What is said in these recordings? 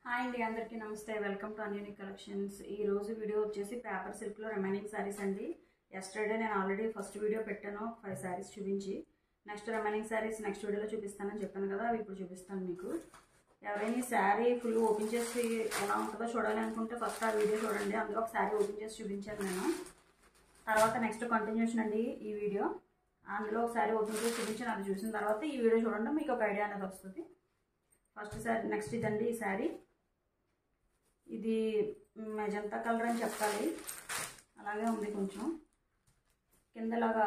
Hi అండి, అందరికీ నమస్తే. Welcome to an unique collections. ఈ రోజు వీడియో వచ్చేసి పేపర్ సిల్క్లో రిమైనింగ్ శారీస్ అండి. ఎస్టర్డే నేను ఆల్రెడీ ఫస్ట్ వీడియో పెట్టాను, 5 శారీస్ చూపించి. నెక్స్ట్ రిమైనింగ్ శారీస్ నెక్స్ట్ వీడియోలో చూపిస్తానని చెప్పాను కదా, అవి ఇప్పుడు చూపిస్తాను మీకు. ఎవరైనా శారీ ఫుల్ ఓపెన్ చేసి ఎలా ఉంటుందో చూడాలి అనుకుంటే ఫస్ట్ ఆ వీడియో చూడండి. అందులో ఒక శారీ ఓపెన్ చేసి చూపించాను నేను. తర్వాత నెక్స్ట్ కంటిన్యూషన్ అండి ఈ వీడియో. అందులో ఒక శారీ ఓపెన్ చేసి చూపించాను, అది చూసిన తర్వాత ఈ వీడియో చూడండి, మీకు ఒక ఐడియా అనేది వస్తుంది. ఫస్ట్ శారీ నెక్స్ట్ ఇదండి. ఈ శారీ ఇది మెజంతా కలర్ అని చెప్పాలి, అలాగే ఉంది. కొంచెం కిందలాగా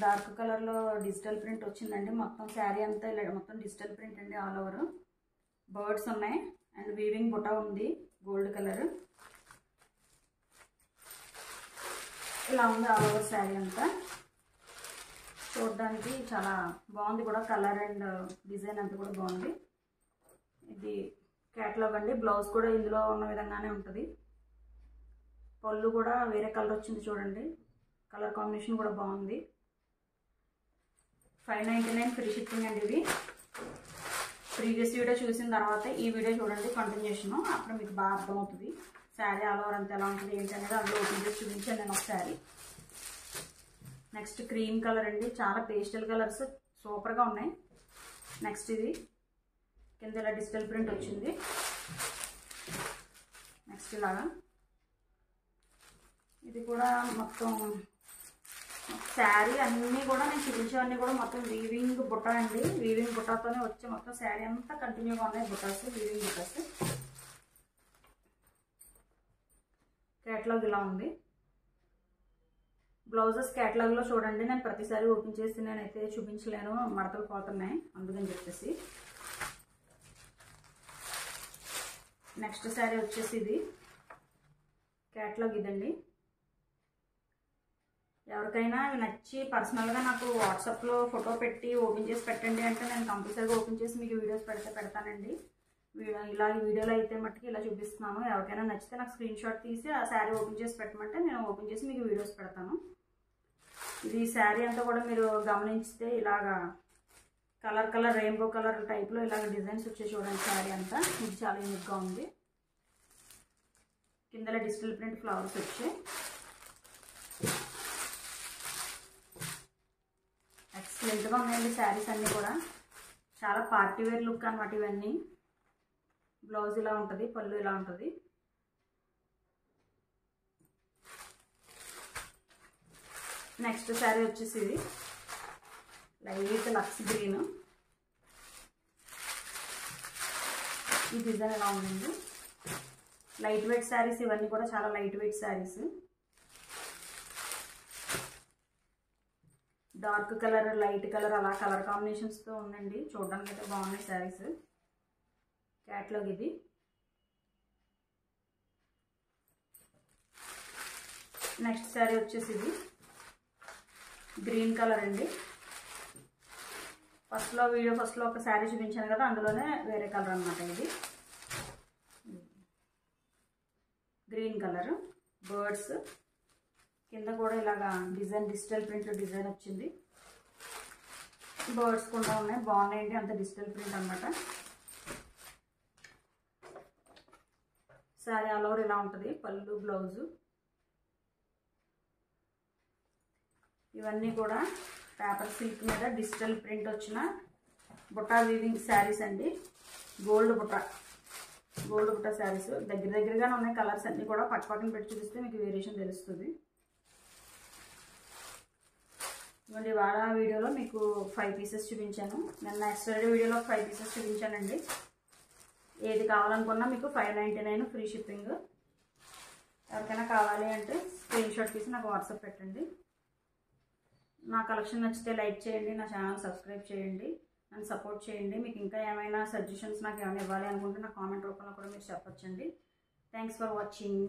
డార్క్ కలర్లో డిజిటల్ ప్రింట్ వచ్చిందండి. మొత్తం శారీ అంతా ఇలా మొత్తం డిజిటల్ ప్రింట్ అండి. ఆల్ ఓవర్ బర్డ్స్ ఉన్నాయి అండ్ వీవింగ్ బుట్ట ఉంది, గోల్డ్ కలర్. ఇలా ఉంది ఆల్ ఓవర్ శారీ అంతా. చూడడానికి చాలా బాగుంది కూడా, కలర్ అండ్ డిజైన్ అంతా కూడా బాగుంది. ఇది క్యాటలాగ్ అండి. బ్లౌజ్ కూడా ఇందులో ఉన్న విధంగానే ఉంటుంది. పళ్ళు కూడా వేరే కలర్ వచ్చింది చూడండి, కలర్ కాంబినేషన్ కూడా బాగుంది. 599 ఫ్రీ షిప్పింగ్ అండి. ఇది ప్రీవియస్ వీడియో చూసిన తర్వాత ఈ వీడియో చూడండి కంటిన్యూషన్, అప్పుడు మీకు బాగా అర్థమవుతుంది శారీ ఆల్ ఓవర్ అంతా ఎలా ఉంటుంది ఏంటి అనేది. అందులో ఓపెన్ చేసి చూపించాను నేను ఒకసారి. నెక్స్ట్ క్రీమ్ కలర్ అండి, చాలా పేస్టల్ కలర్స్ సూపర్గా ఉన్నాయి. నెక్స్ట్ ఇది కింద ఇలా డిజిటల్ ప్రింట్ వచ్చింది. నెక్స్ట్ ఇలాగా ఇది కూడా మొత్తం శారీ అన్నీ కూడా నేను చూపించేవన్నీ కూడా మొత్తం వీవింగ్ బుట్ట అండి. వీవింగ్ బుట్టతోనే వచ్చి మొత్తం శారీ అంతా కంటిన్యూగా ఉన్నాయి బుట్టాస్, వీవింగ్ బుట్టాస్. క్యాటలాగ్ ఇలా ఉంది. బ్లౌజెస్ క్యాటలాగ్లో చూడండి, నేను ప్రతిసారి ఓపెన్ చేసి నేనైతే చూపించలేను, మడతలు పోతున్నాయి అందుకని చెప్పేసి. నెక్స్ట్ శారీ వచ్చేసి ఇది క్యాటలాగ్ ఇదండి. ఎవరికైనా నచ్చి పర్సనల్గా నాకు వాట్సాప్లో ఫోటో పెట్టి ఓపెన్ చేసి పెట్టండి అంటే నేను కంపల్సరీగా ఓపెన్ చేసి మీకు వీడియోస్ పెడతానండి. ఇలా వీడియోలో అయితే మట్టుకు ఇలా చూపిస్తున్నాను. ఎవరికైనా నచ్చితే నాకు స్క్రీన్ షాట్ తీసి ఆ శారీ ఓపెన్ చేసి పెట్టమంటే నేను ఓపెన్ చేసి మీకు వీడియోస్ పెడతాను. ఇది శారీ అంతా కూడా మీరు గమనించితే ఇలాగా కలర్ రెయిన్బో కలర్ టైప్లో ఇలాగ డిజైన్స్ వచ్చాయి చూడండి శారీ అంతా. ఇది చాలా యూనిక్గా ఉంది. కిందలో డిజిటల్ ప్రింట్ ఫ్లవర్స్ వచ్చాయి. ఎక్సలెంట్గా ఉన్నాయండి శారీస్ అన్నీ కూడా. చాలా పార్టీ వేర్ లుక్ అన్నమాట ఇవన్నీ. బ్లౌజ్ ఇలా ఉంటుంది, పళ్ళు ఇలా ఉంటుంది. నెక్స్ట్ శారీ వచ్చేసి ఇది లైట్ లక్స్ గ్రీన్. ఈ డిజైన్ ఎలా ఉందండి. లైట్ వెయిట్ శారీస్ ఇవన్నీ కూడా చాలా light weight saris. Dark colour light colour అలా కలర్ కాంబినేషన్స్తో ఉందండి. చూడడానికి అయితే బాగున్నాయి శారీస్. క్యాటలాగ్ ఇది. నెక్స్ట్ శారీ వచ్చేసి ఇది గ్రీన్ కలర్ అండి. ఫస్ట్లో ఒక శారీ చూపించాను కదా, అందులోనే వేరే కలర్ అన్నమాట. ఇది గ్రీన్ కలర్, బర్డ్స్ కింద కూడా ఇలాగా డిజైన్ డిజిటల్ ప్రింట్ డిజైన్ వచ్చింది. బర్డ్స్ కూడా ఉన్నాయి, బాగున్నాయండి. అంత డిజిటల్ ప్రింట్ అన్నమాట. శారీ ఆల్ ఓవర్ ఇలా ఉంటుంది, పళ్ళు బ్లౌజు. ఇవన్నీ కూడా పేపర్ సిల్క్ మీద డిజిటల్ ప్రింట్ వచ్చిన బుట్టా వీవింగ్ శారీస్ అండి. గోల్డ్ బుట్ట శారీస్ దగ్గరగానే ఉన్నాయి. కలర్స్ అన్నీ కూడా పక్కన పెట్టి చూపిస్తే మీకు వేరియేషన్ తెలుస్తుంది. ఇవ్వండి, వాళ్ళ వీడియోలో మీకు 5 పీసెస్ చూపించాను. నిన్న ఎస్టర్డే వీడియోలో 5 పీసెస్ చూపించానండి. ఏది కావాలనుకున్నా మీకు 599 ఫ్రీ షిప్పింగ్. ఎవరికైనా కావాలి అంటే స్క్రీన్ షాట్ తీసి నాకు వాట్సాప్ పెట్టండి. నా కలెక్షన్ నచ్చితే లైక్ చేయండి, నా ఛానల్ సబ్స్క్రైబ్ చేయండి, నన్ను సపోర్ట్ చేయండి. మీకు ఇంకా ఏమైనా సజెషన్స్ నాకు ఏమైనా ఇవ్వాలి అనుకుంటే నా కామెంట్ రూపంలో కూడా మీరు చెప్పొచ్చండి. Thanks for watching.